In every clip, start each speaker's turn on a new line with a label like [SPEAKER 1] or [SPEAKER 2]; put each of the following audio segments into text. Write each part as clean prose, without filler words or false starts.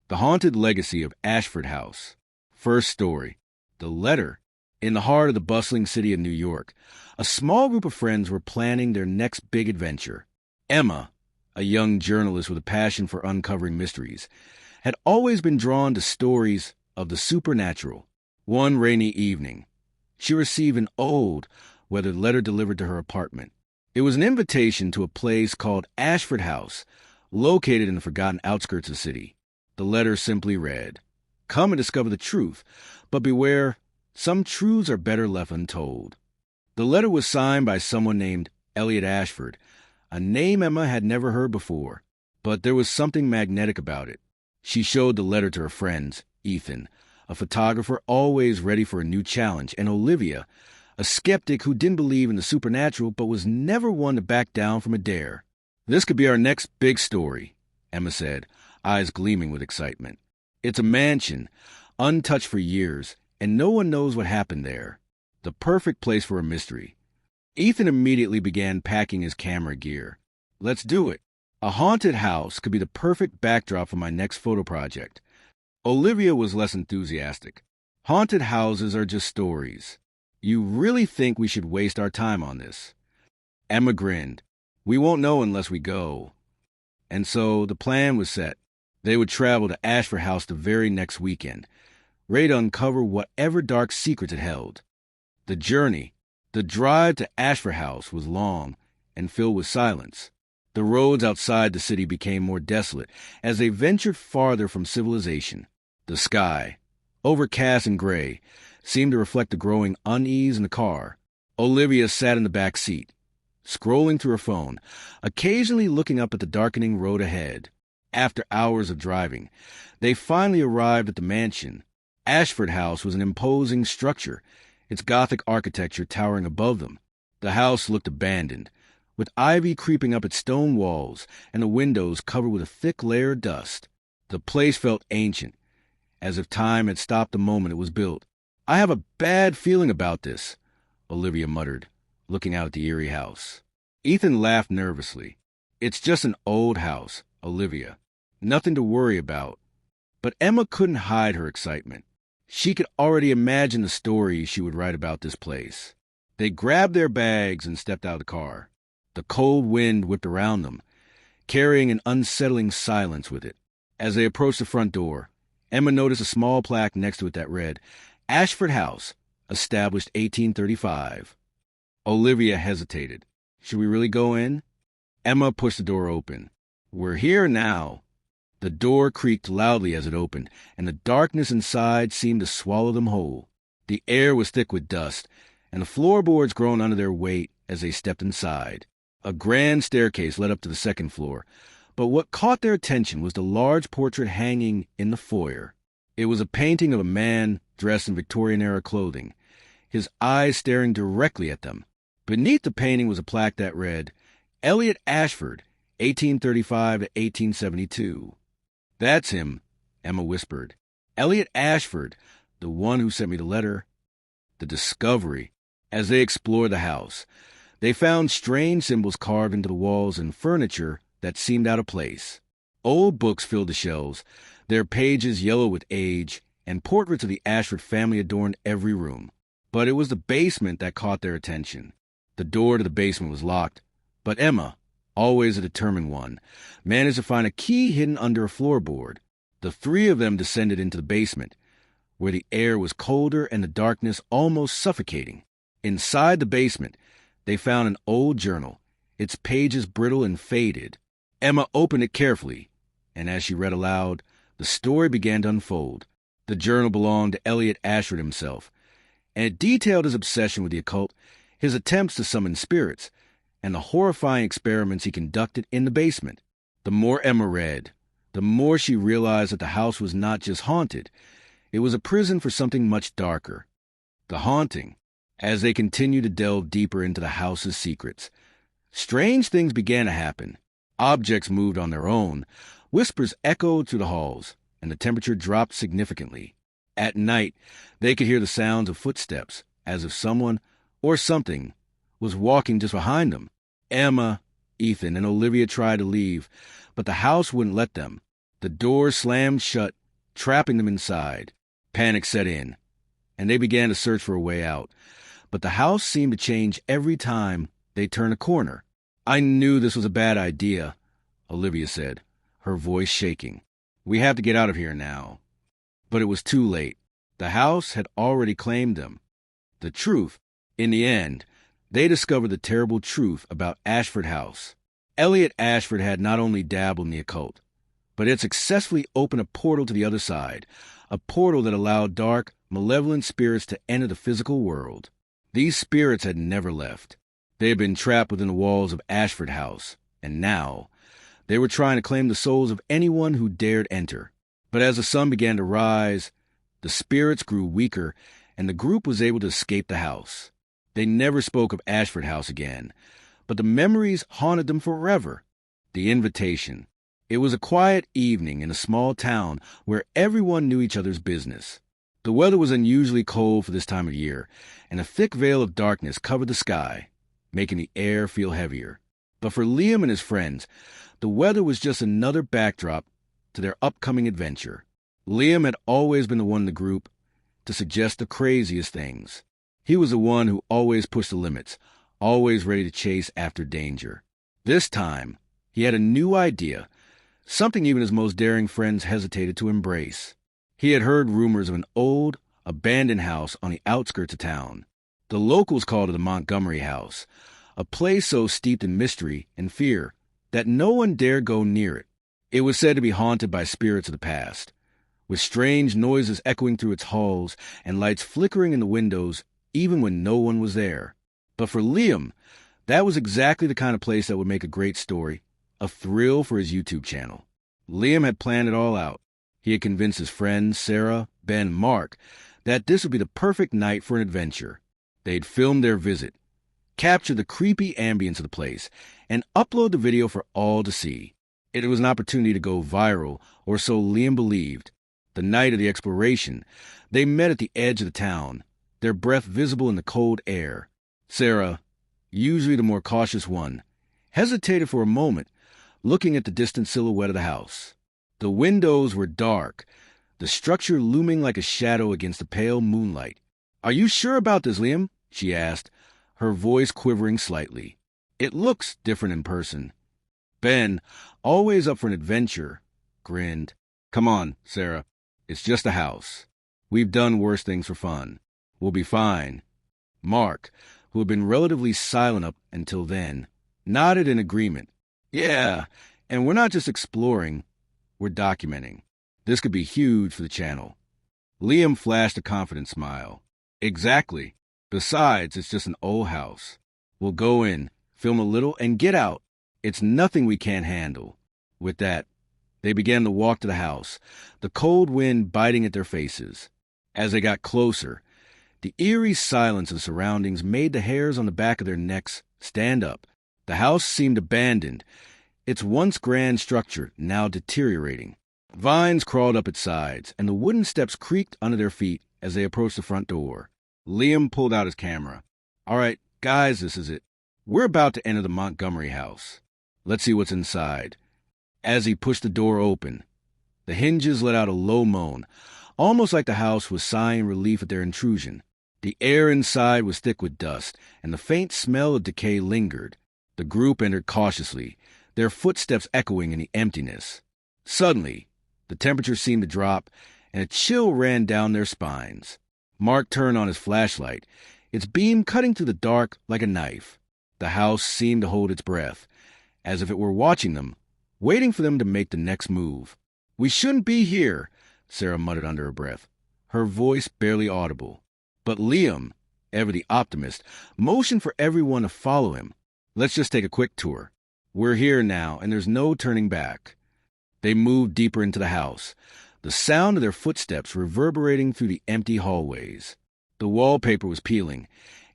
[SPEAKER 1] The Haunted Legacy of Ashford House. First story. The letter. In the heart of the bustling city of New York, a small group of friends were planning their next big adventure. Emma, a young journalist with a passion for uncovering mysteries, had always been drawn to stories of the supernatural. One rainy evening, she received an old, weathered letter delivered to her apartment. It was an invitation to a place called Ashford House, located in the forgotten outskirts of the city. The letter simply read, "Come and discover the truth, but beware, some truths are better left untold." The letter was signed by someone named Elliot Ashford, a name Emma had never heard before, but there was something magnetic about it. She showed the letter to her friends, Ethan, a photographer always ready for a new challenge, and Olivia, a skeptic who didn't believe in the supernatural but was never one to back down from a dare. "This could be our next big story," Emma said, eyes gleaming with excitement. "It's a mansion, untouched for years, and no one knows what happened there. The perfect place for a mystery." Ethan immediately began packing his camera gear. "Let's do it. A haunted house could be the perfect backdrop for my next photo project." Olivia was less enthusiastic. "Haunted houses are just stories. You really think we should waste our time on this?" Emma grinned. "We won't know unless we go." And so the plan was set. They would travel to Ashford House the very next weekend, ready to uncover whatever dark secrets it held. The journey, the drive to Ashford House, was long and filled with silence. The roads outside the city became more desolate as they ventured farther from civilization. The sky, overcast and gray, seemed to reflect the growing unease in the car. Olivia sat in the back seat, scrolling through her phone, occasionally looking up at the darkening road ahead. After hours of driving, they finally arrived at the mansion. Ashford House was an imposing structure, its Gothic architecture towering above them. The house looked abandoned, with ivy creeping up its stone walls and the windows covered with a thick layer of dust. The place felt ancient, as if time had stopped the moment it was built. "I have a bad feeling about this," Olivia muttered, looking out at the eerie house. Ethan laughed nervously. "It's just an old house, Olivia. Nothing to worry about." But Emma couldn't hide her excitement. She could already imagine the stories she would write about this place. They grabbed their bags and stepped out of the car. The cold wind whipped around them, carrying an unsettling silence with it. As they approached the front door, Emma noticed a small plaque next to it that read, "Ashford House, established 1835. Olivia hesitated. "Should we really go in?" Emma pushed the door open. "We're here now." The door creaked loudly as it opened, and the darkness inside seemed to swallow them whole. The air was thick with dust, and the floorboards groaned under their weight as they stepped inside. A grand staircase led up to the second floor, but what caught their attention was the large portrait hanging in the foyer. It was a painting of a man dressed in Victorian-era clothing, his eyes staring directly at them. Beneath the painting was a plaque that read, "Elliot Ashford, 1835 to 1872. "That's him," Emma whispered. "Elliot Ashford, the one who sent me the letter." The discovery. As they explored the house, they found strange symbols carved into the walls and furniture that seemed out of place. Old books filled the shelves, their pages yellow with age, and portraits of the Ashford family adorned every room. But it was the basement that caught their attention. The door to the basement was locked, but Emma, always a determined one, managed to find a key hidden under a floorboard. The three of them descended into the basement, where the air was colder and the darkness almost suffocating. Inside the basement, they found an old journal, its pages brittle and faded. Emma opened it carefully, and as she read aloud, the story began to unfold. The journal belonged to Elliot Ashford himself, and it detailed his obsession with the occult, his attempts to summon spirits, and the horrifying experiments he conducted in the basement. The more Emma read, the more she realized that the house was not just haunted. It was a prison for something much darker. The haunting. As they continued to delve deeper into the house's secrets, strange things began to happen. Objects moved on their own. Whispers echoed through the halls, and the temperature dropped significantly. At night, they could hear the sounds of footsteps, as if someone or something was walking just behind them. Emma, Ethan, and Olivia tried to leave, but the house wouldn't let them. The door slammed shut, trapping them inside. Panic set in, and they began to search for a way out. But the house seemed to change every time they turned a corner. "I knew this was a bad idea," Olivia said, her voice shaking. "We have to get out of here now." But it was too late. The house had already claimed them. The truth, in the end, they discovered the terrible truth about Ashford House. Elliot Ashford had not only dabbled in the occult, but had successfully opened a portal to the other side, a portal that allowed dark, malevolent spirits to enter the physical world. These spirits had never left. They had been trapped within the walls of Ashford House, and now they were trying to claim the souls of anyone who dared enter. But as the sun began to rise, the spirits grew weaker, and the group was able to escape the house. They never spoke of Ashford House again, but the memories haunted them forever. The invitation. It was a quiet evening in a small town where everyone knew each other's business. The weather was unusually cold for this time of year, and a thick veil of darkness covered the sky, making the air feel heavier. But for Liam and his friends, the weather was just another backdrop to their upcoming adventure. Liam had always been the one in the group to suggest the craziest things. He was the one who always pushed the limits, always ready to chase after danger. This time, he had a new idea, something even his most daring friends hesitated to embrace. He had heard rumors of an old, abandoned house on the outskirts of town. The locals called it the Montgomery House, a place so steeped in mystery and fear that no one dared go near it. It was said to be haunted by spirits of the past, with strange noises echoing through its halls and lights flickering in the windows even when no one was there. But for Liam, that was exactly the kind of place that would make a great story, a thrill for his YouTube channel. Liam had planned it all out. He had convinced his friends, Sarah, Ben, and Mark, that this would be the perfect night for an adventure. They'd film their visit, capture the creepy ambience of the place, and upload the video for all to see. It was an opportunity to go viral, or so Liam believed. The night of the exploration, they met at the edge of the town, their breath visible in the cold air. Sarah, usually the more cautious one, hesitated for a moment, looking at the distant silhouette of the house. The windows were dark, the structure looming like a shadow against the pale moonlight. "Are you sure about this, Liam?" she asked, her voice quivering slightly. "It looks different in person." Ben, always up for an adventure, grinned. "Come on, Sarah. It's just a house. We've done worse things for fun. We'll be fine." Mark, who had been relatively silent up until then, nodded in agreement. "Yeah, and we're not just exploring, we're documenting. This could be huge for the channel." Liam flashed a confident smile. "Exactly. Besides, it's just an old house. We'll go in, film a little, and get out. It's nothing we can't handle." With that, they began to walk to the house, the cold wind biting at their faces. As they got closer, the eerie silence of the surroundings made the hairs on the back of their necks stand up. The house seemed abandoned, its once grand structure now deteriorating. Vines crawled up its sides, and the wooden steps creaked under their feet as they approached the front door. Liam pulled out his camera. "All right, guys, this is it. We're about to enter the Montgomery House. Let's see what's inside." As he pushed the door open, the hinges let out a low moan, almost like the house was sighing relief at their intrusion. The air inside was thick with dust, and the faint smell of decay lingered. The group entered cautiously, their footsteps echoing in the emptiness. Suddenly, the temperature seemed to drop, and a chill ran down their spines. Mark turned on his flashlight, its beam cutting through the dark like a knife. The house seemed to hold its breath, as if it were watching them, waiting for them to make the next move. "We shouldn't be here," Sarah muttered under her breath, her voice barely audible. But Liam, ever the optimist, motioned for everyone to follow him. "Let's just take a quick tour. We're here now, and there's no turning back." They moved deeper into the house, the sound of their footsteps reverberating through the empty hallways. The wallpaper was peeling,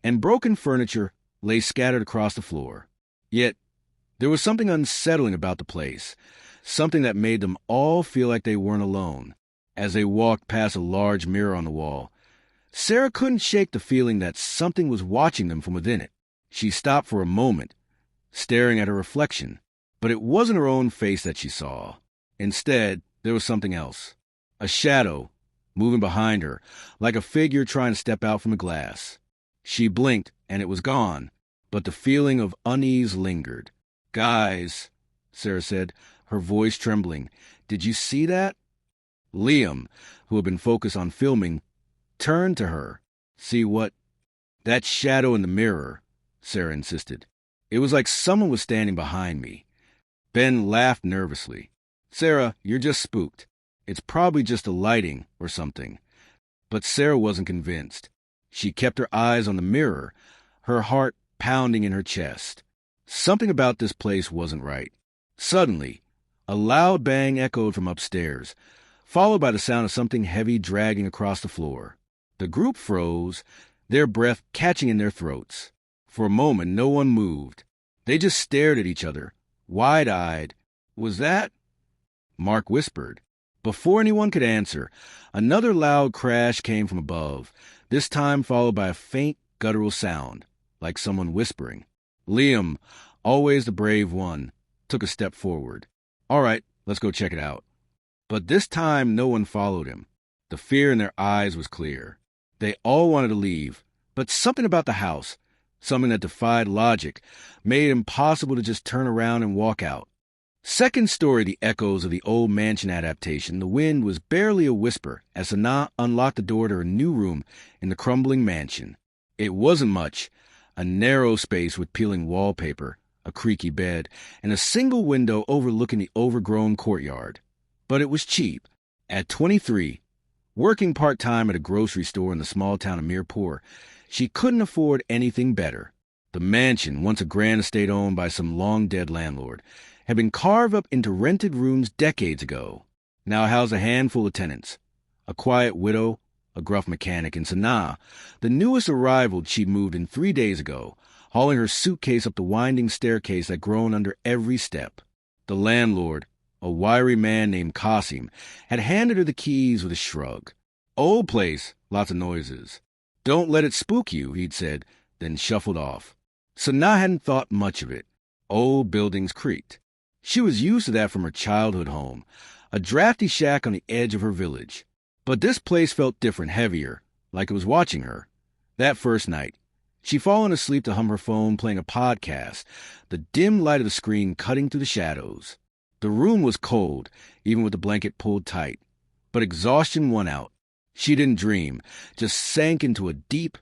[SPEAKER 1] and broken furniture lay scattered across the floor. Yet, there was something unsettling about the place, something that made them all feel like they weren't alone. As they walked past a large mirror on the wall, Sarah couldn't shake the feeling that something was watching them from within it. She stopped for a moment, staring at her reflection, but it wasn't her own face that she saw. Instead, There was something else. A shadow, moving behind her, like a figure trying to step out from the glass. She blinked, and it was gone, but the feeling of unease lingered. "Guys," Sarah said, her voice trembling, "did you see that?" Liam, who had been focused on filming, turned to her. "See what?" "That shadow in the mirror," Sarah insisted. "It was like someone was standing behind me." Ben laughed nervously. "Sarah, you're just spooked. It's probably just the lighting or something." But Sarah wasn't convinced. She kept her eyes on the mirror, her heart pounding in her chest. Something about this place wasn't right. Suddenly, a loud bang echoed from upstairs, followed by the sound of something heavy dragging across the floor. The group froze, their breath catching in their throats. For a moment, no one moved. They just stared at each other, wide-eyed. "Was that?" Mark whispered. Before anyone could answer, another loud crash came from above, this time followed by a faint, guttural sound, like someone whispering. Liam, always the brave one, took a step forward. "All right, let's go check it out." But this time no one followed him. The fear in their eyes was clear. They all wanted to leave, but something about the house, something that defied logic, made it impossible to just turn around and walk out. Second story, the echoes of the old mansion adaptation, the wind was barely a whisper as Sanaa unlocked the door to her new room in the crumbling mansion. It wasn't much, a narrow space with peeling wallpaper, a creaky bed, and a single window overlooking the overgrown courtyard. But it was cheap. At 23, working part-time at a grocery store in the small town of Mirpur, she couldn't afford anything better. The mansion, once a grand estate owned by some long-dead landlord, had been carved up into rented rooms decades ago. Now it housed a handful of tenants, a quiet widow, a gruff mechanic, and Sanaa, the newest arrival she'd moved in 3 days ago, hauling her suitcase up the winding staircase that groaned under every step. The landlord, a wiry man named Qasim, had handed her the keys with a shrug. "Old place, lots of noises. Don't let it spook you," he'd said, then shuffled off. Sanaa hadn't thought much of it. Old buildings creaked. She was used to that from her childhood home, a drafty shack on the edge of her village. But this place felt different, heavier, like it was watching her. That first night, she'd fallen asleep to hum her phone playing a podcast, the dim light of the screen cutting through the shadows. The room was cold, even with the blanket pulled tight. But exhaustion won out. She didn't dream, just sank into a deep,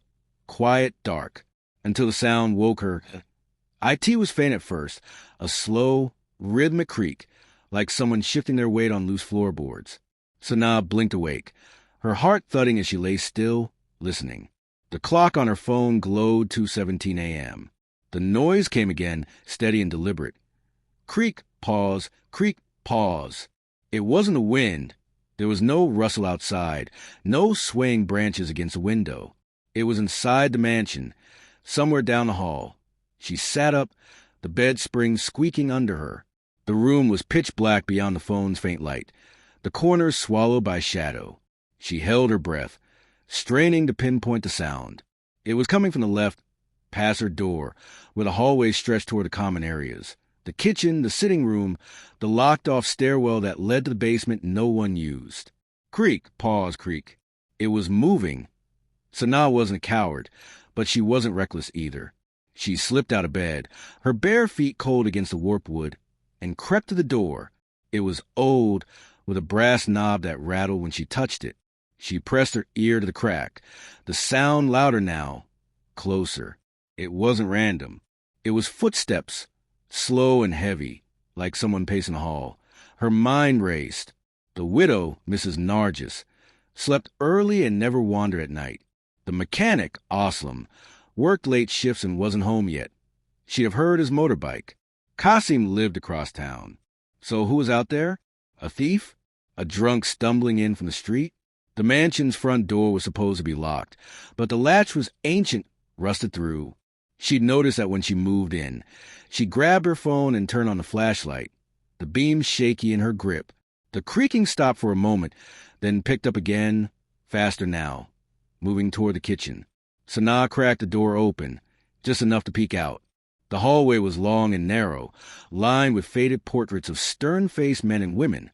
[SPEAKER 1] quiet dark, until the sound woke her. IT was faint at first, a slow, rhythmic creak, like someone shifting their weight on loose floorboards. Sanaa blinked awake, her heart thudding as she lay still, listening. The clock on her phone glowed 2:17 a.m. The noise came again, steady and deliberate. Creak, pause, creak, pause. It wasn't the wind. There was no rustle outside, no swaying branches against the window. It was inside the mansion, somewhere down the hall. She sat up, the bed springs squeaking under her. The room was pitch black beyond the phone's faint light, the corners swallowed by shadow. She held her breath, straining to pinpoint the sound. It was coming from the left, past her door, where the hallway stretched toward the common areas. The kitchen, the sitting room, the locked-off stairwell that led to the basement no one used. Creak, pause, creak. It was moving. Sanaa wasn't a coward, but she wasn't reckless either. She slipped out of bed, her bare feet cold against the warped wood, and crept to the door. It was old, with a brass knob that rattled when she touched it. She pressed her ear to the crack, the sound louder now, closer. It wasn't random. It was footsteps, slow and heavy, like someone pacing the hall. Her mind raced. The widow, Mrs. Nargis, slept early and never wandered at night. The mechanic, Aslam, worked late shifts and wasn't home yet. She'd have heard his motorbike. Qasim lived across town. So who was out there? A thief? A drunk stumbling in from the street? The mansion's front door was supposed to be locked, but the latch was ancient, rusted through. She'd noticed that when she moved in. She grabbed her phone and turned on the flashlight, the beam shaky in her grip. The creaking stopped for a moment, then picked up again, faster now, moving toward the kitchen. Sanaa cracked the door open, just enough to peek out. The hallway was long and narrow, lined with faded portraits of stern-faced men and women.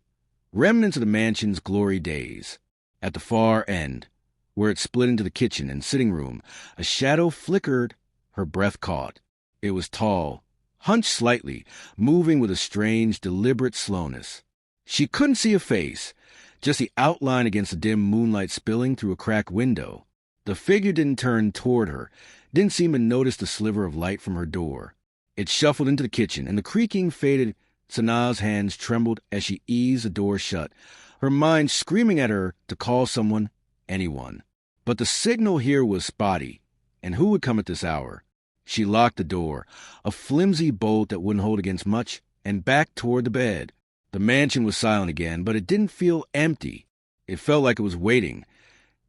[SPEAKER 1] remnants of the mansion's glory days. At the far end, where it split into the kitchen and sitting room, a shadow flickered. Her breath caught. It was tall, hunched slightly, moving with a strange, deliberate slowness. She couldn't see a face, just the outline against the dim moonlight spilling through a cracked window. The figure didn't turn toward her, didn't seem to notice the sliver of light from her door. It shuffled into the kitchen, and the creaking faded. Sanaa's hands trembled as she eased the door shut, her mind screaming at her to call someone, anyone. But the signal here was spotty, and who would come at this hour? She locked the door, a flimsy bolt that wouldn't hold against much, and backed toward the bed. The mansion was silent again, but it didn't feel empty. It felt like it was waiting.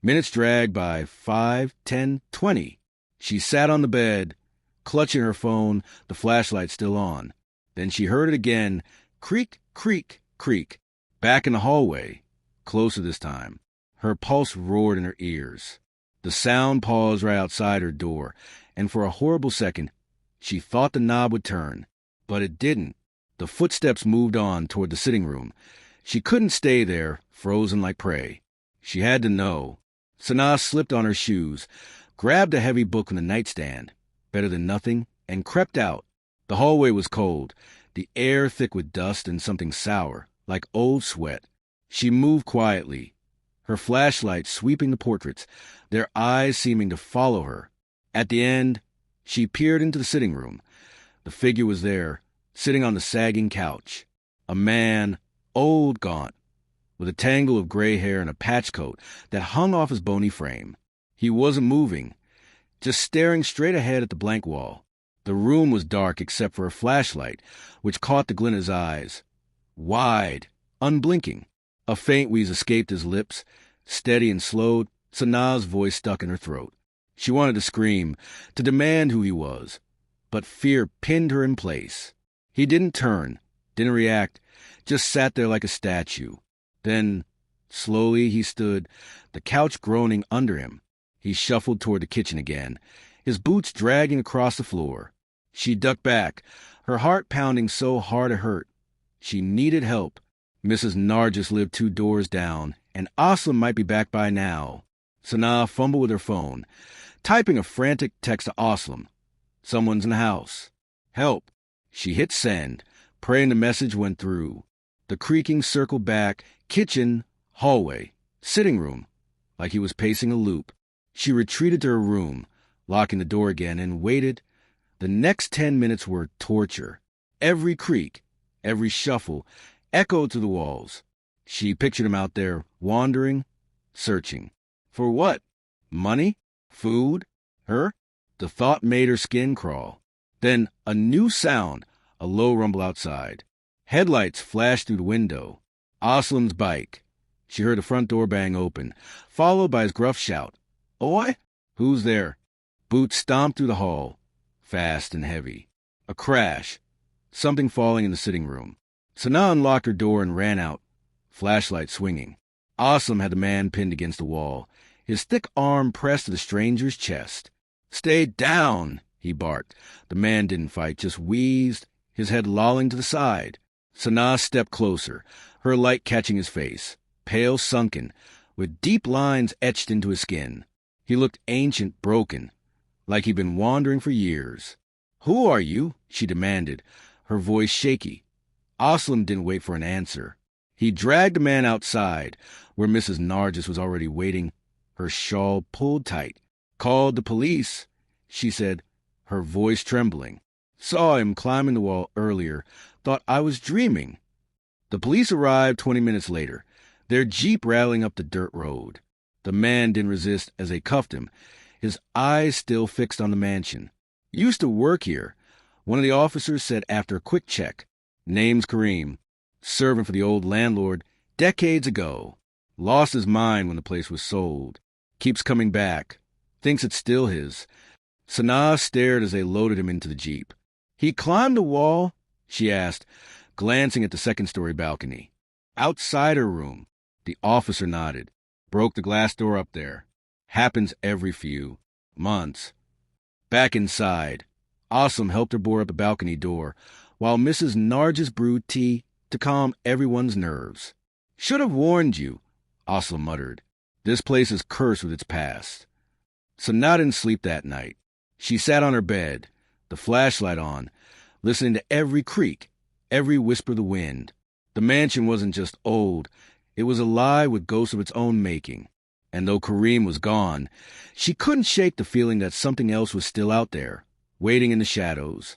[SPEAKER 1] Minutes dragged by 5, 10, 20. She sat on the bed, clutching her phone, the flashlight still on. Then she heard it again, creak, creak, creak. Back in the hallway, closer this time. Her pulse roared in her ears. The sound paused right outside her door, and for a horrible second, she thought the knob would turn. But it didn't. The footsteps moved on toward the sitting room. She couldn't stay there, frozen like prey. She had to know. Sanaa slipped on her shoes, grabbed a heavy book from the nightstand, better than nothing, and crept out. The hallway was cold, the air thick with dust and something sour, like old sweat. She moved quietly, her flashlight sweeping the portraits, their eyes seeming to follow her. At the end, she peered into the sitting room. The figure was there, sitting on the sagging couch. A man, old, gaunt, with a tangle of gray hair and a patch coat that hung off his bony frame. He wasn't moving, just staring straight ahead at the blank wall. The room was dark except for a flashlight, which caught the glint of his eyes. Wide, unblinking. A faint wheeze escaped his lips, steady and slowed. Sanaa's voice stuck in her throat. She wanted to scream, to demand who he was, but fear pinned her in place. He didn't turn, didn't react, just sat there like a statue. Then, slowly he stood, the couch groaning under him. He shuffled toward the kitchen again, his boots dragging across the floor. She ducked back, her heart pounding so hard it hurt. She needed help. Mrs. Nargis lived 2 doors down, and Aslam might be back by now. Sanaa fumbled with her phone, typing a frantic text to Aslam. Someone's in the house. Help. She hit send, praying the message went through. The creaking circled back, kitchen, hallway, sitting room, like he was pacing a loop. She retreated to her room, locking the door again, and waited. The next 10 minutes were torture. Every creak, every shuffle, echoed through the walls. She pictured him out there, wandering, searching. For what? Money? Food? Her? The thought made her skin crawl. Then a new sound, a low rumble outside. Headlights flashed through the window. Aslam's bike. She heard the front door bang open, followed by his gruff shout. Oi? Who's there? Boots stomped through the hall, fast and heavy. A crash. Something falling in the sitting room. Sanaa unlocked her door and ran out, flashlight swinging. Aslam had the man pinned against the wall, his thick arm pressed to the stranger's chest. Stay down, he barked. The man didn't fight, just wheezed, his head lolling to the side. Sanaa stepped closer, her light catching his face, pale, sunken, with deep lines etched into his skin. He looked ancient, broken, like he'd been wandering for years. Who are you? She demanded, her voice shaky. Aslam didn't wait for an answer. He dragged the man outside, where Mrs. Nargis was already waiting, her shawl pulled tight. Called the police, she said, her voice trembling. Saw him climbing the wall earlier, thought I was dreaming. The police arrived 20 minutes later, their jeep rattling up the dirt road. The man didn't resist as they cuffed him, his eyes still fixed on the mansion. Used to work here, one of the officers said after a quick check. Name's Kareem, servant for the old landlord decades ago. Lost his mind when the place was sold. Keeps coming back. Thinks it's still his. Sanaa stared as they loaded him into the jeep. He climbed the wall? She asked, glancing at the second-story balcony. Outside her room. The officer nodded. Broke the glass door up there. Happens every few months. Back inside. Aslam helped her bore up a balcony door, while Mrs. Nargis brewed tea to calm everyone's nerves. Should have warned you, Asla muttered. This place is cursed with its past. Sanaa didn't sleep that night. She sat on her bed, the flashlight on, listening to every creak, every whisper of the wind. The mansion wasn't just old, it was alive with ghosts of its own making. And though Kareem was gone, she couldn't shake the feeling that something else was still out there, waiting in the shadows.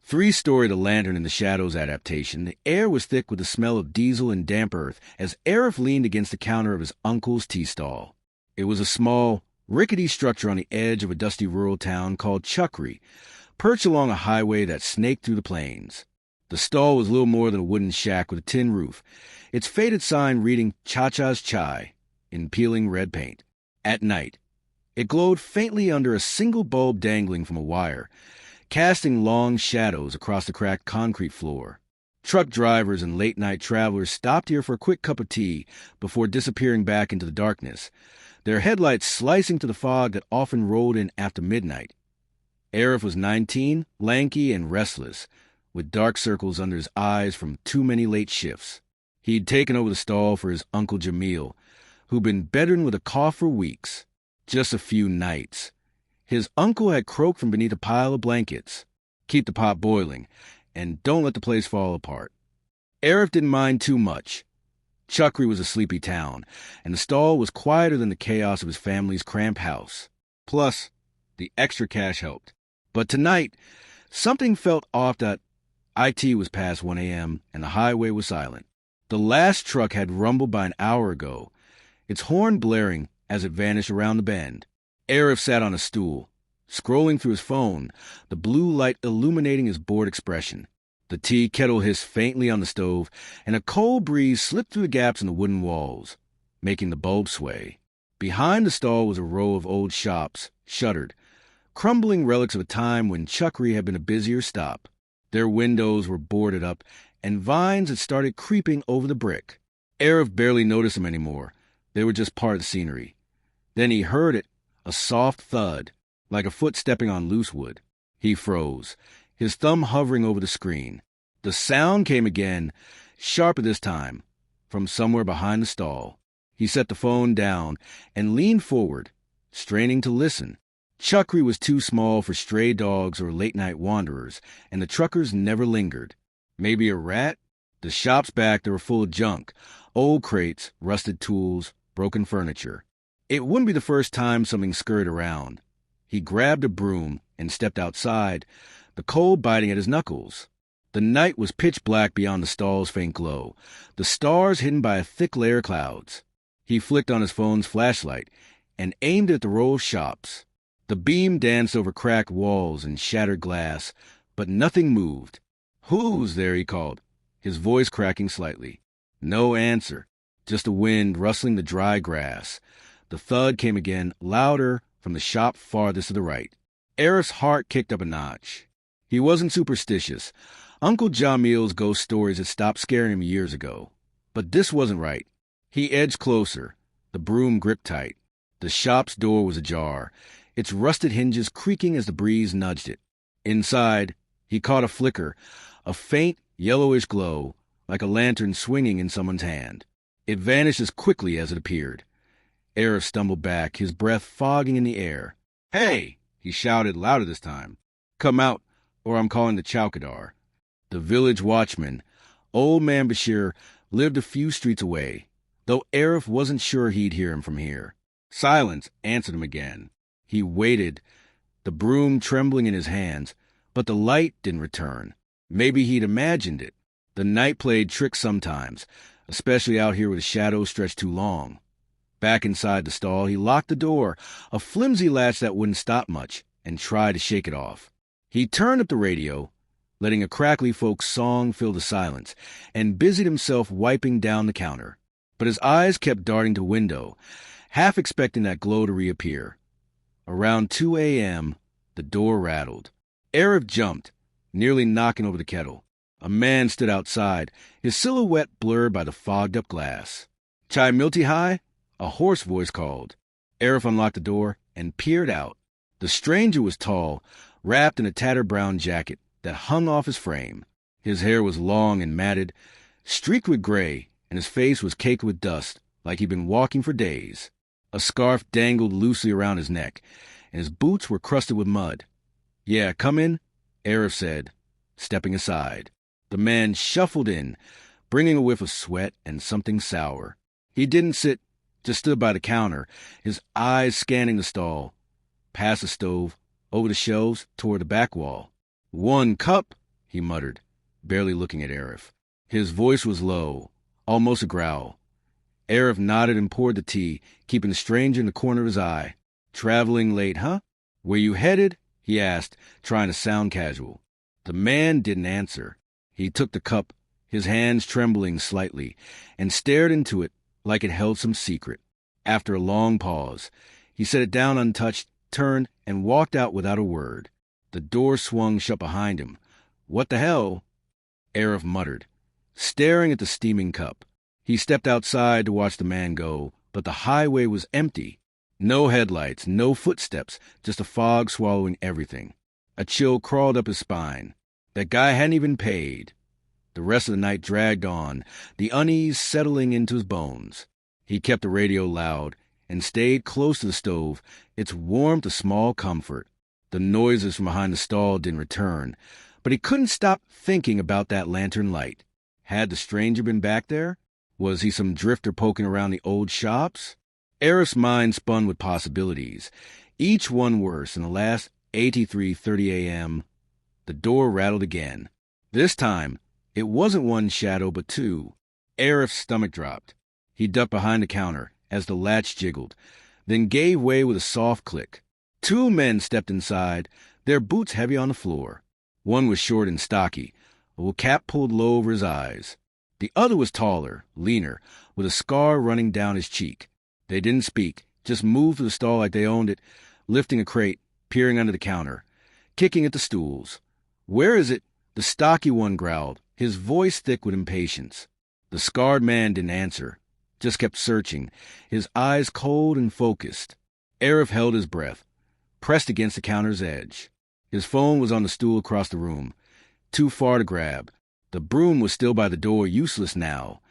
[SPEAKER 1] 3-story The Lantern in the Shadows adaptation, the air was thick with the smell of diesel and damp earth as Arif leaned against the counter of his uncle's tea stall. It was a small, rickety structure on the edge of a dusty rural town called Chukri, perched along a highway that snaked through the plains. The stall was little more than a wooden shack with a tin roof, its faded sign reading Chacha's Chai in peeling red paint. At night, it glowed faintly under a single bulb dangling from a wire, casting long shadows across the cracked concrete floor. Truck drivers and late-night travelers stopped here for a quick cup of tea before disappearing back into the darkness, their headlights slicing to the fog that often rolled in after midnight. Arif was 19, lanky and restless, with dark circles under his eyes from too many late shifts. He'd taken over the stall for his Uncle Jamil, who'd been bedridden with a cough for weeks, just a few nights. His uncle had croaked from beneath a pile of blankets. Keep the pot boiling, and don't let the place fall apart. Arif didn't mind too much. Chukri was a sleepy town, and the stall was quieter than the chaos of his family's cramped house. Plus, the extra cash helped. But tonight, something felt off. That IT was past 1 a.m., and the highway was silent. The last truck had rumbled by an hour ago, its horn blaring as it vanished around the bend. Arif sat on a stool, scrolling through his phone, the blue light illuminating his bored expression. The tea kettle hissed faintly on the stove, and a cold breeze slipped through the gaps in the wooden walls, making the bulb sway. Behind the stall was a row of old shops, shuttered, crumbling relics of a time when Chukri had been a busier stop. Their windows were boarded up, and vines had started creeping over the brick. Arif barely noticed them anymore. They were just part of the scenery. Then he heard it, a soft thud, like a foot stepping on loose wood. He froze, his thumb hovering over the screen. The sound came again, sharper this time, from somewhere behind the stall. He set the phone down and leaned forward, straining to listen. Chukri was too small for stray dogs or late-night wanderers, and the truckers never lingered. Maybe a rat? The shops back there were full of junk, old crates, rusted tools, broken furniture. It wouldn't be the first time something scurried around. He grabbed a broom and stepped outside, the cold biting at his knuckles. The night was pitch black beyond the stall's faint glow, the stars hidden by a thick layer of clouds. He flicked on his phone's flashlight and aimed at the row of shops. The beam danced over cracked walls and shattered glass, but nothing moved. "Who's there?" he called, his voice cracking slightly. No answer, just the wind rustling the dry grass. The thud came again, louder, from the shop farthest to the right. Arif's heart kicked up a notch. He wasn't superstitious. Uncle Jamil's ghost stories had stopped scaring him years ago. But this wasn't right. He edged closer, the broom gripped tight. The shop's door was ajar, its rusted hinges creaking as the breeze nudged it. Inside, he caught a flicker, a faint, yellowish glow, like a lantern swinging in someone's hand. It vanished as quickly as it appeared. Arif stumbled back, his breath fogging in the air. "Hey!" he shouted, louder this time. "Come out, or I'm calling the chowkidar." The village watchman, old man Bashir, lived a few streets away, though Arif wasn't sure he'd hear him from here. Silence answered him again. He waited, the broom trembling in his hands, but the light didn't return. Maybe he'd imagined it. The night played tricks sometimes, especially out here where the shadows stretched too long. Back inside the stall, he locked the door, a flimsy latch that wouldn't stop much, and tried to shake it off. He turned up the radio, letting a crackly folk song fill the silence, and busied himself wiping down the counter. But his eyes kept darting to window, half expecting that glow to reappear. Around 2 a.m., the door rattled. Arif jumped, nearly knocking over the kettle. A man stood outside, his silhouette blurred by the fogged-up glass. "Chai milti hai?" A hoarse voice called. Arif unlocked the door and peered out. The stranger was tall, wrapped in a tattered brown jacket that hung off his frame. His hair was long and matted, streaked with gray, and his face was caked with dust, like he'd been walking for days. A scarf dangled loosely around his neck, and his boots were crusted with mud. "Yeah, come in," Arif said, stepping aside. The man shuffled in, bringing a whiff of sweat and something sour. He didn't sit, just stood by the counter, his eyes scanning the stall, past the stove, over the shelves, toward the back wall. "1 cup," he muttered, barely looking at Arif. His voice was low, almost a growl. Arif nodded and poured the tea, keeping the stranger in the corner of his eye. "Traveling late, huh? Where you headed?" he asked, trying to sound casual. The man didn't answer. He took the cup, his hands trembling slightly, and stared into it like it held some secret. After a long pause, he set it down untouched, turned, and walked out without a word. The door swung shut behind him. "What the hell?" Arif muttered, staring at the steaming cup. He stepped outside to watch the man go, but the highway was empty. No headlights, no footsteps, just a fog swallowing everything. A chill crawled up his spine. That guy hadn't even paid. The rest of the night dragged on, the unease settling into his bones. He kept the radio loud and stayed close to the stove, its warmth a small comfort. The noises from behind the stall didn't return, but he couldn't stop thinking about that lantern light. Had the stranger been back there? Was he some drifter poking around the old shops? Arif's mind spun with possibilities, each one worse. In the last 83:30 a.m., the door rattled again. This time, it wasn't one shadow, but two. Arif's stomach dropped. He ducked behind the counter as the latch jiggled, then gave way with a soft click. 2 men stepped inside, their boots heavy on the floor. One was short and stocky, a cap pulled low over his eyes. The other was taller, leaner, with a scar running down his cheek. They didn't speak, just moved to the stall like they owned it, lifting a crate, peering under the counter, kicking at the stools. "Where is it?" The stocky one growled, his voice thick with impatience. The scarred man didn't answer, just kept searching, his eyes cold and focused. Arif held his breath, pressed against the counter's edge. His phone was on the stool across the room, too far to grab. The broom was still by the door, useless now.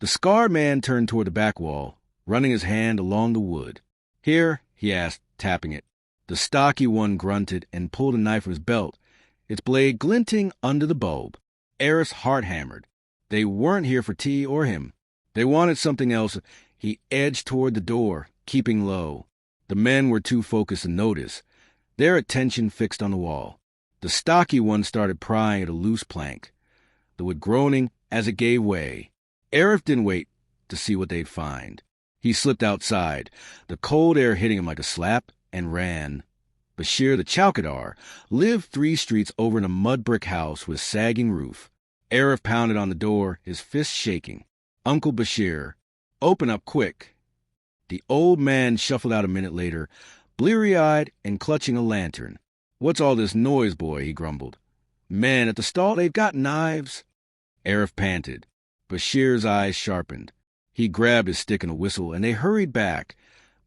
[SPEAKER 1] The scarred man turned toward the back wall, running his hand along the wood. "Here?" he asked, tapping it. The stocky one grunted and pulled a knife from his belt, its blade glinting under the bulb. Arif's heart hammered. They weren't here for tea or him. They wanted something else. He edged toward the door, keeping low. The men were too focused to notice, their attention fixed on the wall. The stocky one started prying at a loose plank, the wood groaning as it gave way. Arif didn't wait to see what they'd find. He slipped outside, the cold air hitting him like a slap, and ran. Bashir the Chowkidar lived 3 streets over in a mud brick house with sagging roof. Arif pounded on the door, his fist shaking. "Uncle Bashir, open up quick." The old man shuffled out a minute later, bleary-eyed and clutching a lantern. "What's all this noise, boy?" he grumbled. "Men at the stall, they've got knives." Arif panted. Bashir's eyes sharpened. He grabbed his stick and a whistle, and they hurried back,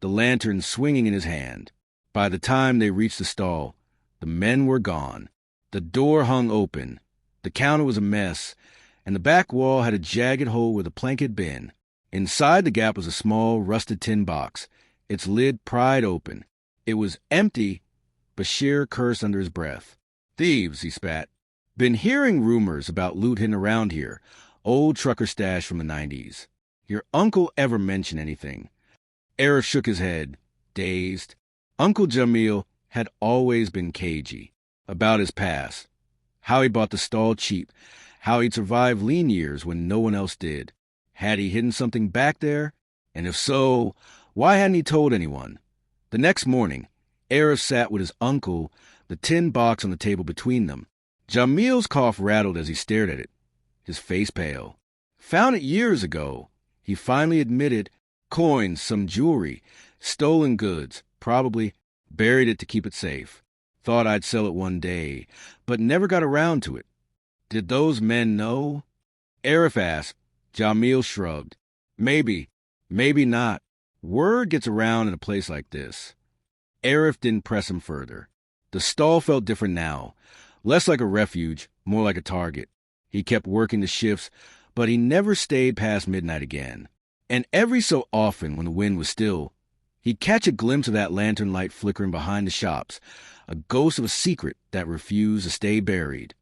[SPEAKER 1] the lantern swinging in his hand. By the time they reached the stall, the men were gone. The door hung open. The counter was a mess, and the back wall had a jagged hole where the plank had been. Inside the gap was a small, rusted tin box, its lid pried open. It was empty. Bashir cursed under his breath. "Thieves," he spat. "Been hearing rumors about loot hidden around here. Old trucker stash from the 90s. Your uncle ever mention anything?" Arif shook his head, dazed. Uncle Jamil had always been cagey about his past, how he bought the stall cheap, how he'd survived lean years when no one else did. Had he hidden something back there? And if so, why hadn't he told anyone? The next morning, Arif sat with his uncle, the tin box on the table between them. Jamil's cough rattled as he stared at it, his face pale. "Found it years ago," he finally admitted. "Coins, some jewelry, stolen goods, probably. Buried it to keep it safe. Thought I'd sell it one day, but never got around to it." "Did those men know?" Arif asked. Jamil shrugged. "Maybe, maybe not. Word gets around in a place like this." Arif didn't press him further. The stall felt different now, less like a refuge, more like a target. He kept working the shifts, but he never stayed past midnight again. And every so often, when the wind was still, he'd catch a glimpse of that lantern light flickering behind the shops, a ghost of a secret that refused to stay buried.